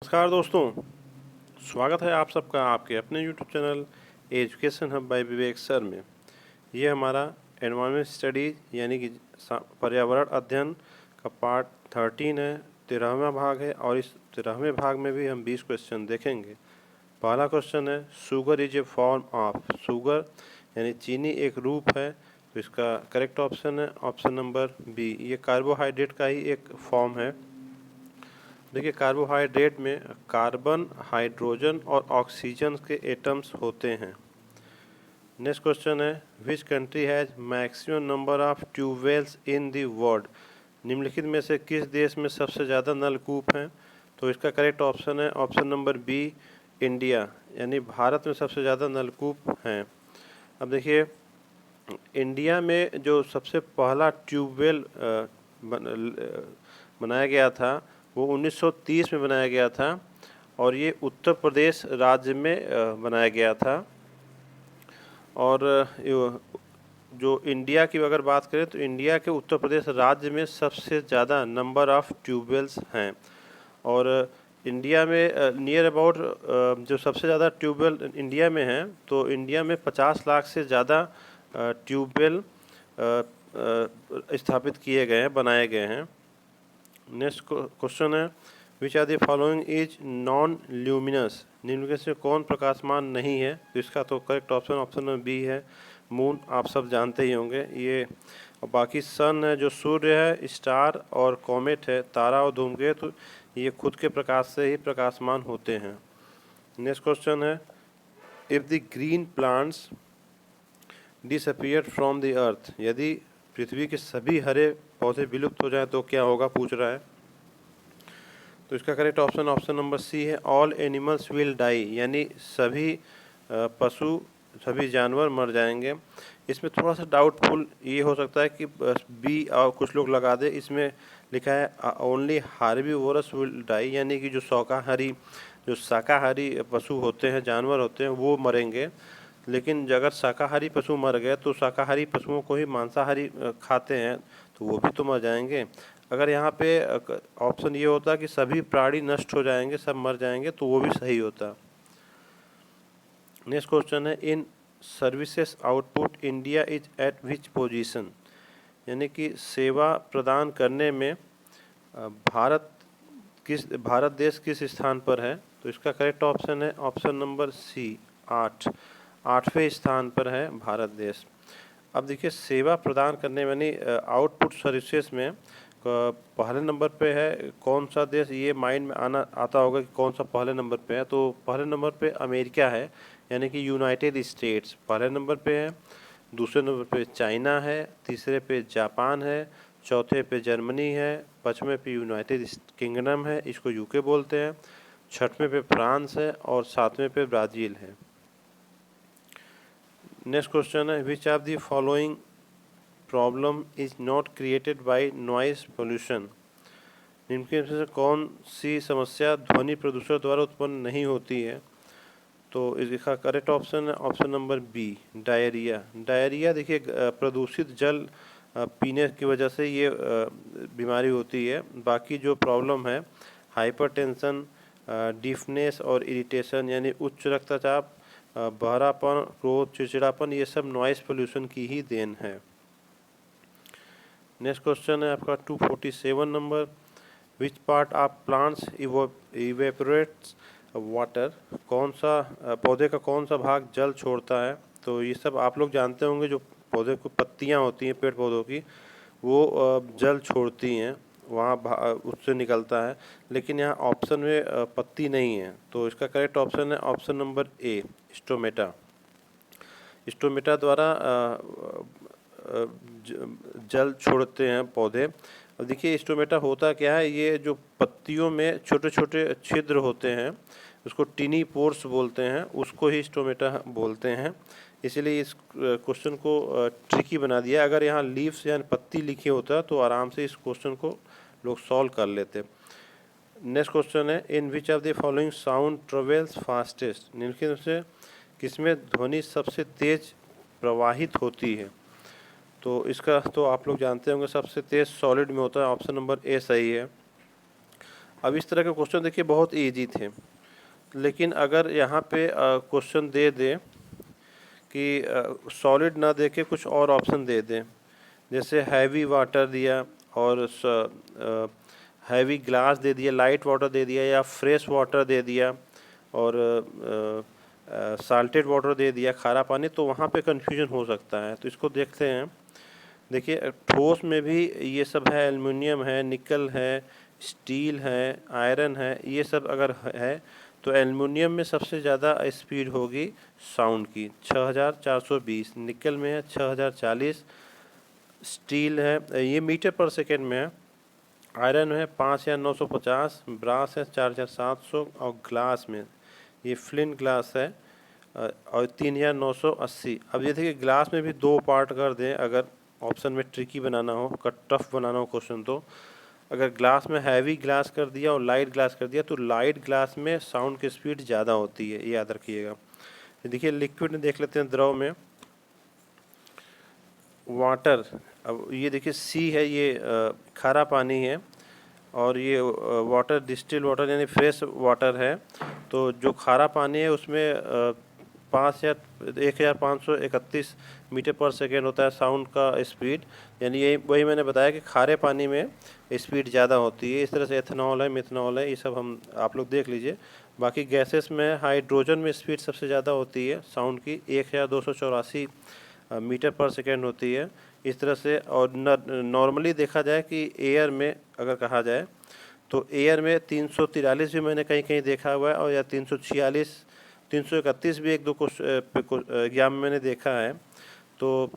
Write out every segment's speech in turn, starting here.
नमस्कार दोस्तों, स्वागत है आप सबका आपके अपने YouTube channel education hub by Vivek sir में। ये हमारा एनवायरनमेंट स्टडीज यानी कि पर्यावरण अध्ययन का पार्ट 13 है, 13वां भाग है और इस 13वें भाग में भी हम 20 क्वेश्चन देखेंगे। पहला क्वेश्चन है, sugar is a form of. Sugar यानी चीनी एक रूप है, तो इसका करेक्ट ऑप्शन है ऑप्शन नंबर बी। ये कार्बोहाइड्रेट का ही एक फॉर्म है। देखिए, कार्बोहाइड्रेट में कार्बन, हाइड्रोजन और ऑक्सीजन के एटम्स होते हैं। नेक्स्ट क्वेश्चन है, which country has maximum number of tube wells in the world. निम्नलिखित में से किस देश में सबसे ज़्यादा नलकूप हैं? तो इसका करेक्ट ऑप्शन है ऑप्शन नंबर बी, इंडिया, यानी भारत में सबसे ज़्यादा नलकूप हैं। अब देखिए, इंडिया में जो सबसे पहला ट्यूबवेल बनाया गया था वो 1930 में बनाया गया था और ये उत्तर प्रदेश राज्य में बनाया गया था। और जो इंडिया की अगर बात करें तो इंडिया के उत्तर प्रदेश राज्य में सबसे ज़्यादा नंबर ऑफ़ ट्यूबवेल्स हैं। और इंडिया में नियर अबाउट जो सबसे ज़्यादा ट्यूबवेल इंडिया में हैं, तो इंडिया में 50 लाख से ज़्यादा ट्यूबवेल स्थापित किए गए हैं, बनाए गए हैं। नेक्स्ट क्वेश्चन है, which are the following is non luminous. निम्नलिखित से कौन प्रकाशमान नहीं है? तो इसका तो करेक्ट ऑप्शन नंबर बी है, मून। आप सब जानते ही होंगे ये। और बाकी सन है, जो सूर्य है, स्टार और कॉमेट है, तारा और धूमकेतु, ये खुद के प्रकाश से ही प्रकाशमान होते हैं। नेक्स्ट क्वेश्चन है, if the green plants disappear from the earth. यदि पृथ्वी के सभी हरे पौधे विलुप्त हो जाए तो क्या होगा, पूछ रहा है। तो इसका करेक्ट ऑप्शन नंबर सी है, ऑल एनिमल्स विल डाई, यानी सभी पशु, सभी जानवर मर जाएंगे। इसमें थोड़ा सा डाउटफुल ये हो सकता है कि बी और कुछ लोग लगा दे। इसमें लिखा है ओनली हार्बीवोरस विल डाई, यानी कि जो शाकाहारी पशु होते हैं, जानवर होते हैं, वो मरेंगे। लेकिन अगर शाकाहारी पशु मर गए तो शाकाहारी पशुओं को ही मांसाहारी खाते हैं, तो वो भी तो मर जाएंगे। अगर यहाँ पे ऑप्शन ये होता कि सभी प्राणी नष्ट हो जाएंगे, सब मर जाएंगे, तो वो भी सही होता। नेक्स्ट क्वेश्चन है, in services output India is at which position. यानी कि सेवा प्रदान करने में भारत देश किस स्थान पर है? तो इसका करेक्ट ऑप्शन है ऑप्शन नंबर सी, 8वें स्थान पर है भारत देश। अब देखिए, सेवा प्रदान करने यानी आउटपुट सर्विसेज में पहले नंबर पे है कौन सा देश, ये माइंड में आता होगा कि कौन सा पहले नंबर पे है। तो पहले नंबर पे अमेरिका है, यानी कि यूनाइटेड स्टेट्स पहले नंबर पे है। दूसरे नंबर पे चाइना है, तीसरे पे जापान है, चौथे पे जर्मनी है, पाँचवें पे यूनाइटेड किंगडम है, इसको यूके बोलते हैं, छठवें पे फ्रांस है और सातवें पे ब्राज़ील है। नेक्स्ट क्वेश्चन है, विच of the following problem is not created by noise pollution. निम्नलिखित में से कौन सी समस्या ध्वनि प्रदूषण द्वारा उत्पन्न नहीं होती है? तो इसका करेक्ट ऑप्शन है option number B, diarrhoea. Diarrhoea देखिए, प्रदूषित जल पीने की वजह से ये बीमारी होती है। बाकी जो प्रॉब्लम है, हाइपरटेंशन, डिफनेस और इरिटेशन, यानी उच्च रक्तचाप, बहरापन, क्रोध, चिड़चिड़ापन, ये सब नॉइस पोल्यूशन की ही देन है। नेक्स्ट क्वेश्चन है आपका 247 number, which part of plants evaporates water. कौन सा पौधे का कौन सा भाग जल छोड़ता है? तो ये सब आप लोग जानते होंगे, जो पौधे को पत्तियां होती हैं पेड़ पौधों की, वो जल छोड़ती हैं, वहाँ उससे निकलता है। लेकिन यहाँ ऑप्शन में पत्ती नहीं है, तो इसका करेक्ट ऑप्शन है ऑप्शन नंबर ए, स्टोमेटा। स्टोमेटा द्वारा जल छोड़ते हैं पौधे। अब देखिए, स्टोमेटा होता क्या है, ये जो पत्तियों में छोटे छोटे छिद्र होते हैं, उसको टिनी पोर्स बोलते हैं, उसको ही स्टोमेटा बोलते हैं। इसीलिए इस क्वेश्चन को ट्रिकी बना दिया। अगर यहाँ लीव्स यानी पत्ती लिखी होता तो आराम से इस क्वेश्चन को लोग सॉल्व कर लेते। नेक्स्ट क्वेश्चन है, in which of the following sound travels fastest. निम्नलिखित से किसमें ध्वनि सबसे तेज प्रवाहित होती है? तो इसका तो आप लोग जानते होंगे, सबसे तेज सॉलिड में होता है, ऑप्शन नंबर ए सही है। अब इस तरह के क्वेश्चन देखिए बहुत इजी थे, लेकिन अगर यहाँ पे क्वेश्चन दे दे कि सॉलिड ना दे के कुछ और ऑप्शन दे दें, जैसे हैवी वाटर दिया और हैवी ग्लास दे दिया, लाइट वाटर दे दिया, या फ्रेश वाटर दे दिया और साल्टेड वाटर दे दिया, खारा पानी, तो वहाँ पे कंफ्यूजन हो सकता है। तो इसको देखते हैं। देखिए ठोस में भी ये सब है, एल्युमिनियम है, निकल है, स्टील है, आयरन है, ये सब अगर है तो एल्युमिनियम में सबसे ज़्यादा स्पीड होगी साउंड की 6420, निकल में है 6040, स्टील है ये मीटर पर सेकेंड में है, आयरन है 5950, ब्रास है 4700 और ग्लास में ये फ्लिंट ग्लास है और 3980। अब ये देखिए ग्लास में भी दो पार्ट कर दें, अगर ऑप्शन में ट्रिकी बनाना हो, टफ बनाना हो क्वेश्चन, तो अगर ग्लास में हैवी ग्लास कर दिया और लाइट ग्लास कर दिया तो लाइट ग्लास में साउंड की स्पीड ज़्यादा होती है, ये याद रखिएगा। देखिए लिक्विड में देख लेते हैं, द्रव में वाटर, अब ये देखिए सी है, ये खारा पानी है और ये वाटर डिस्टिल वाटर यानी फ्रेश वाटर है। तो जो खारा पानी है उसमें 1531 मीटर पर सेकेंड होता है साउंड का स्पीड, यानी ये वही मैंने बताया कि खारे पानी में स्पीड ज़्यादा होती है। इस तरह से एथेनॉल है, मिथेनॉल है, ये सब हम आप लोग देख लीजिए। बाकी गैसेस में हाइड्रोजन में स्पीड सबसे ज़्यादा होती है साउंड की, 1284 मीटर पर सेकेंड होती है। इस तरह से, और नॉर्मली देखा जाए कि एयर में अगर कहा जाए तो एयर में 343 भी मैंने कहीं कहीं देखा हुआ है, और या 346 331 भी एक दो एग्जाम में मैंने देखा है। तो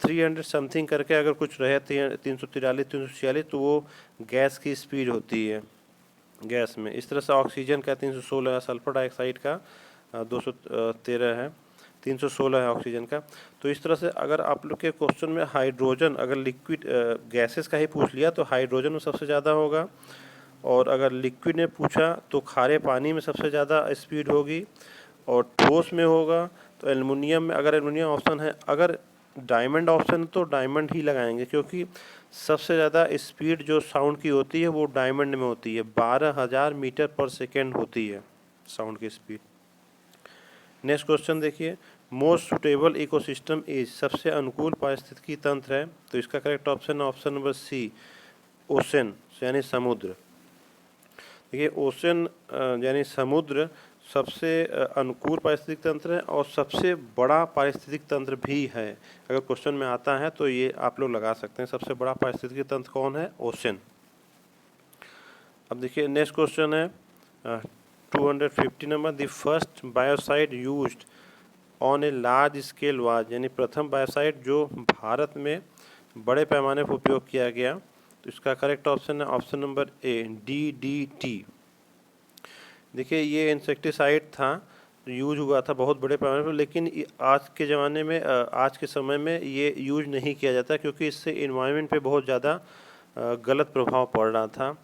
300 समथिंग करके अगर कुछ रहे 343 346 तो वो गैस की स्पीड होती है गैस में। इस तरह से ऑक्सीजन का 316 है, सल्फर डाइऑक्साइड का 213 है, 316 है ऑक्सीजन का। तो इस तरह से अगर आप लोग के क्वेश्चन में हाइड्रोजन, अगर लिक्विड गैसेस का ही पूछ लिया तो हाइड्रोजन में सबसे ज़्यादा होगा, और अगर लिक्विड में पूछा तो खारे पानी में सबसे ज़्यादा स्पीड होगी, और ठोस में होगा तो एल्युमिनियम में, अगर एल्युमिनियम ऑप्शन है, अगर डायमंड ऑप्शन है तो डायमंड ही लगाएंगे, क्योंकि सबसे ज़्यादा स्पीड जो साउंड की होती है वो डायमंड में होती है, 12000 मीटर पर सेकेंड होती है साउंड की स्पीड। नेक्स्ट क्वेश्चन देखिए, मोस्ट सुटेबल इकोसिस्टम इज, सबसे अनुकूल पारिस्थितिकी तंत्र है, तो इसका करेक्ट ऑप्शन है ऑप्शन नंबर सी, ओशन यानी समुद्र। देखिए ओशन यानी समुद्र सबसे अनुकूल पारिस्थितिक तंत्र है और सबसे बड़ा पारिस्थितिक तंत्र भी है। अगर क्वेश्चन में आता है तो ये आप लोग लगा सकते हैं, सबसे बड़ा पारिस्थितिक तंत्र कौन है, ओशन। अब देखिए नेक्स्ट क्वेश्चन है 250 number, the first biocide used on a large scale was, यानी प्रथम बायोसाइड जो भारत में बड़े पैमाने पर उपयोग किया गया, तो इसका करेक्ट ऑप्शन है ऑप्शन नंबर ए, DDT। देखिए ये इंसेक्टिसाइड था, यूज हुआ था बहुत बड़े पैमाने पर, लेकिन आज के ज़माने में आज के समय में ये यूज नहीं किया जाता, क्योंकि इससे इन्वायरमेंट पे बहुत ज़्यादा गलत प्रभाव पड़ रहा था,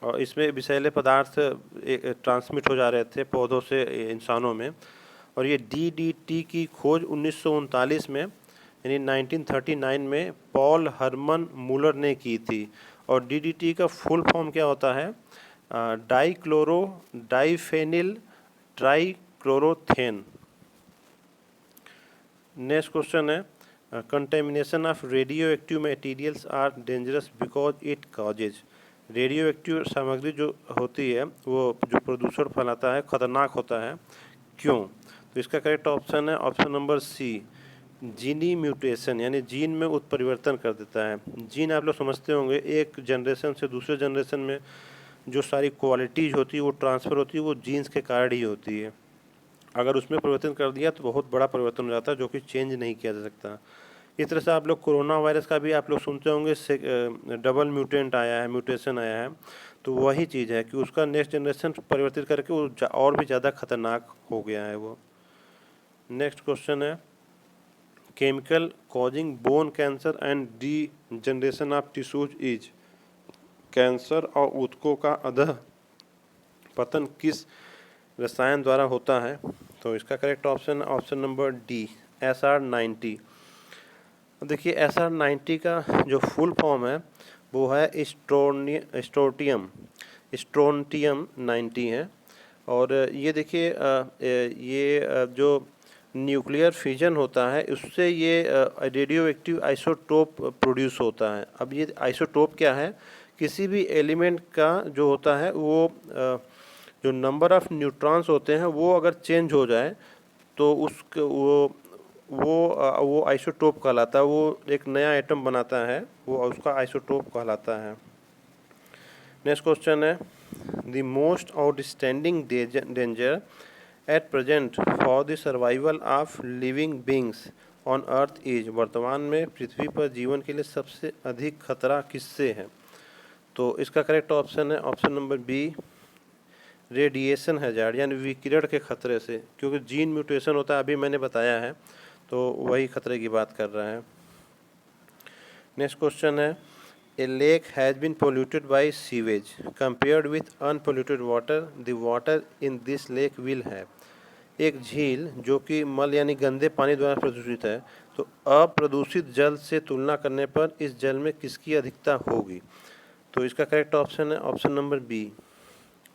और इसमें विषैले पदार्थ ट्रांसमिट हो जा रहे थे पौधों से इंसानों में। और ये DDT की खोज 1939 में यानी 1939 में पॉल हरमन मूलर ने की थी। और DDT का फुल फॉर्म क्या होता है, dichloro diphenyl trichloroethane. Next question है, contamination of radio active materials are dangerous because it causes, radio active सामग्री जो होती है वो जो प्रदूषण फैलाता है, खतरनाक होता है, क्यों? तो इसका करेक्ट ऑप्शन है ऑप्शन नंबर सी, जीनी म्यूटेशन, यानी जीन में उत्परिवर्तन कर देता है। जीन आप लोग समझते होंगे, एक जनरेशन से दूसरे जनरेशन में जो सारी क्वालिटीज़ होती है वो ट्रांसफ़र होती है, वो जीन्स के कारण ही होती है। अगर उसमें परिवर्तन कर दिया तो बहुत बड़ा परिवर्तन हो जाता है, जो कि चेंज नहीं किया जा सकता। इस तरह से आप लोग कोरोना वायरस का भी आप लोग सुनते होंगे, डबल म्यूटेंट आया है, म्यूटेशन आया है, तो वही चीज़ है कि उसका नेक्स्ट जनरेशन परिवर्तित करके वो और भी ज़्यादा खतरनाक हो गया है वो। नेक्स्ट क्वेश्चन है, chemical causing bone cancer and D generation of tissues is, cancer और ऊतकों का अधः पतन किस रसायन द्वारा होता है? तो इसका correct option option number D, SR90। देखिए SR90 का जो फुल फॉर्म है वो है स्ट्रोटियम, स्ट्रोंटियम 90 है। और ये देखिए ये जो न्यूक्लियर फिजन होता है उससे ये रेडियो एक्टिव आइसोटोप प्रोड्यूस होता है। अब ये आइसोटोप क्या है, किसी भी एलिमेंट का जो होता है वो जो नंबर ऑफ़ न्यूट्रॉन्स होते हैं वो अगर चेंज हो जाए तो वो आइसोटोप कहलाता है। वो एक नया एटम बनाता है, वो उसका आइसोटोप कहलाता है। नेक्स्ट क्वेश्चन है, the most outstanding danger at present for the survival of living beings on earth is. वर्तमान में पृथ्वी पर जीवन के लिए सबसे अधिक खतरा किससे है? तो इसका करेक्ट ऑप्शन है option number B, radiation hazard यानी विकिरण के खतरे से, क्योंकि जीन म्यूटेशन होता है, अभी मैंने बताया है, तो वही खतरे की बात कर रहा है। नेक्स्ट क्वेश्चन है, a lake has been polluted by sewage compared with unpolluted water, the water in this lake will have. एक झील जो कि मल यानी गंदे पानी द्वारा प्रदूषित है, तो अप्रदूषित जल से तुलना करने पर इस जल में किसकी अधिकता होगी? तो इसका करेक्ट ऑप्शन है option number B,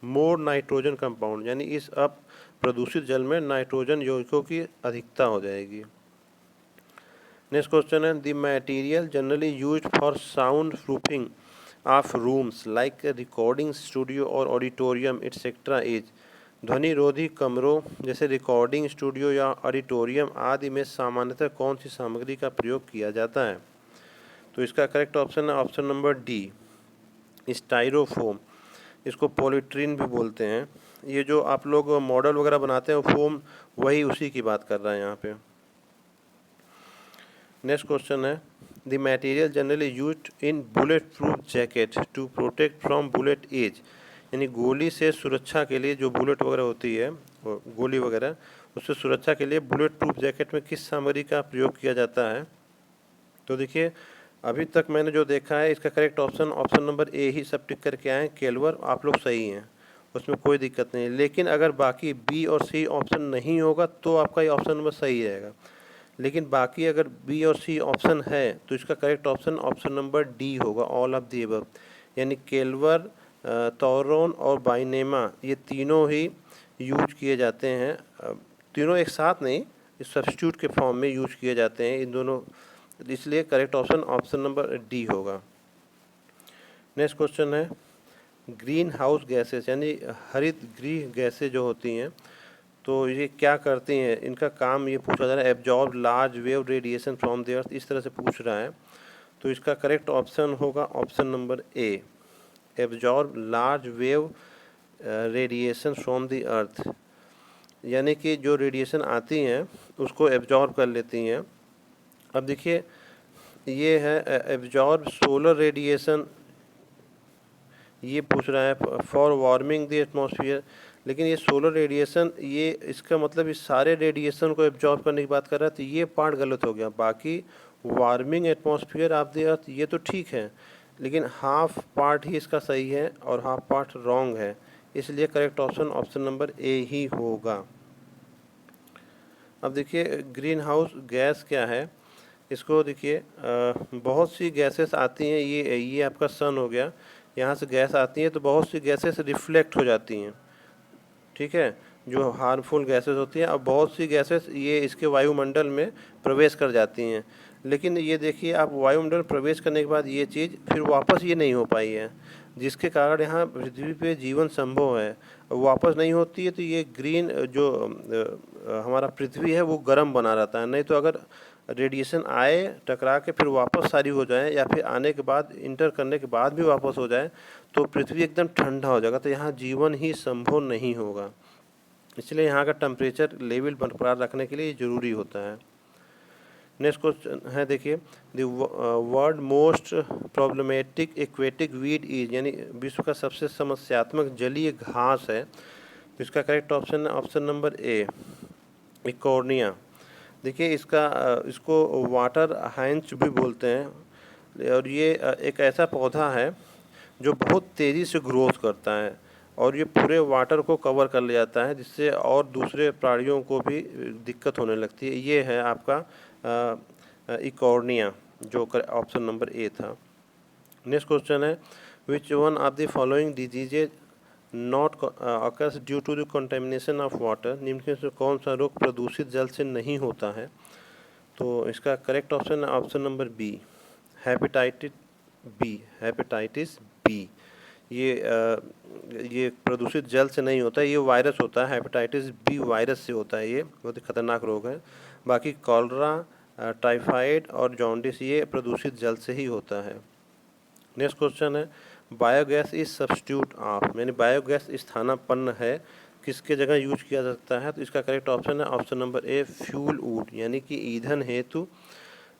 more nitrogen compound, यानी इस अप्रदूषित जल में नाइट्रोजन यौगिकों की अधिकता हो जाएगी। नेक्स्ट क्वेश्चन है, the material generally used for sound proofing of rooms like recording studio और ऑडिटोरियम एटसेट्रा इज। ध्वनि रोधी कमरों जैसे रिकॉर्डिंग स्टूडियो या ऑडिटोरियम आदि में सामान्यतः कौन सी सामग्री का प्रयोग किया जाता है? तो इसका करेक्ट ऑप्शन है ऑप्शन नंबर डी, स्टाइरोफोम। इसको पॉलीट्रीन भी बोलते हैं। ये जो आप लोग मॉडल वगैरह बनाते हैं फोम, वही उसी की बात कर रहा है यहाँ पे। नेक्स्ट क्वेश्चन है, the material generally used in bullet proof jacket to protect from bullet as, यानी गोली से सुरक्षा के लिए जो बुलेट वगैरह होती है, गोली वगैरह, उससे सुरक्षा के लिए बुलेट प्रूफ जैकेट में किस सामग्री का प्रयोग किया जाता है? तो देखिए अभी तक मैंने जो देखा है इसका correct option option number A ही सब टिक करके आए, केल्वर। आप लोग सही हैं, उसमें कोई दिक्कत नहीं। लेकिन अगर बाकी बी और सी ऑप्शन नहीं होगा तो आपका ये ऑप्शन नंबर सही रहेगा। लेकिन बाकी अगर बी और सी ऑप्शन है तो इसका correct option option number D होगा, ऑल ऑफ दी अबव। यानी केल्वर, तोरॉन और बाइनेमा ये तीनों ही यूज किए जाते हैं। तीनों एक साथ नहीं, इस सब्स्टिट्यूट के फॉर्म में यूज किए जाते हैं इन दोनों, इसलिए correct option option number D होगा। नेक्स्ट क्वेश्चन है, ग्रीन हाउस गैसेस यानी हरित गृह गैसें जो होती हैं, तो ये क्या करती हैं, इनका काम ये पूछा जा रहा है। Absorb large wave radiation from the earth, इस तरह से पूछ रहा है। तो इसका करेक्ट ऑप्शन होगा option number A, absorb large wave radiation from the earth, यानी कि जो रेडिएशन आती हैं उसको एब्जॉर्ब कर लेती हैं। अब देखिए ये है एब्जॉर्ब सोलर रेडिएशन, ये पूछ रहा है फॉर वार्मिंग द एटमॉस्फेयर। लेकिन ये सोलर रेडिएशन, ये इसका मतलब इस सारे रेडिएशन को एब्जॉर्ब करने की बात कर रहा है, तो ये पार्ट गलत हो गया। बाकी warming atmosphere of the earth ये तो ठीक है, लेकिन हाफ पार्ट ही इसका सही है और हाफ पार्ट रॉन्ग है, इसलिए correct option option number A ही होगा। अब देखिए ग्रीन हाउस गैस क्या है, इसको देखिए बहुत सी गैसेस आती हैं। ये आपका सन हो गया, यहाँ से गैस आती है तो बहुत सी गैसेस रिफ्लेक्ट हो जाती हैं, ठीक है, जो हार्मफुल गैसेस होती हैं। अब बहुत सी गैसेस ये इसके वायुमंडल में प्रवेश कर जाती हैं, लेकिन ये देखिए आप वायुमंडल प्रवेश करने के बाद ये चीज़ फिर वापस ये नहीं हो पाई है, जिसके कारण यहाँ पृथ्वी पे जीवन संभव है। वापस नहीं होती है तो ये ग्रीन जो हमारा पृथ्वी है वो गर्म बना रहता है। नहीं तो अगर रेडिएशन आए टकरा के फिर वापस सारी हो जाए, या फिर आने के बाद इंटर करने के बाद भी वापस हो जाए, तो पृथ्वी एकदम ठंडा हो जाएगा, तो यहाँ जीवन ही संभव नहीं होगा। इसलिए यहाँ का टेम्परेचर लेवल बरकरार रखने के लिए ज़रूरी होता है। नेक्स्ट क्वेश्चन है देखिए, the world most problematic aquatic weed is, यानी विश्व का सबसे समस्यात्मक जलीय घास है, तो इसका करेक्ट ऑप्शन है ऑप्शन नंबर ए, इकोर्निया। देखिए इसको वाटर हाइंच भी बोलते हैं, और ये एक ऐसा पौधा है जो बहुत तेज़ी से ग्रोथ करता है और ये पूरे वाटर को कवर कर ले जाता है, जिससे और दूसरे प्राणियों को भी दिक्कत होने लगती है। ये है आपका इकोर्निया, जो ऑप्शन नंबर ए था। नेक्स्ट क्वेश्चन है, which one of the following diseases not occurs due to the contamination of water, निम्न में से कौन सा रोग प्रदूषित जल से नहीं होता है? तो इसका करेक्ट ऑप्शन है option number B, hepatitis B. Hepatitis B ये प्रदूषित जल से नहीं होता है, ये वायरस होता है। हेपेटाइटिस बी वायरस से होता है, ये बहुत ही खतरनाक रोग है। बाकी कॉलरा, टाइफाइड और जॉन्डिस ये प्रदूषित जल से ही होता है। नेक्स्ट क्वेश्चन है, बायोगैस इज सब्स्टिट्यूट ऑफ, यानी बायोगैस स्थानापन्न है, किसके जगह यूज किया जा सकता है? तो इसका करेक्ट ऑप्शन है ऑप्शन नंबर ए, फ्यूल वुड, यानी कि ईंधन हेतु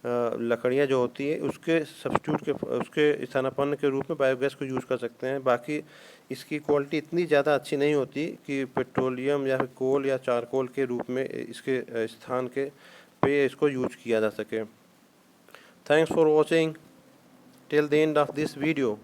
लकड़ियाँ जो होती है उसके सब्स्टिट्यूट के उसके स्थानापन्न के रूप में बायोगैस को यूज कर सकते हैं। बाकी इसकी क्वालिटी इतनी ज़्यादा अच्छी नहीं होती कि पेट्रोलियम या फिर कोल या चारकोल के रूप में इसके स्थान के पे इसको यूज किया जा सके। Thanks for watching till the end of this video.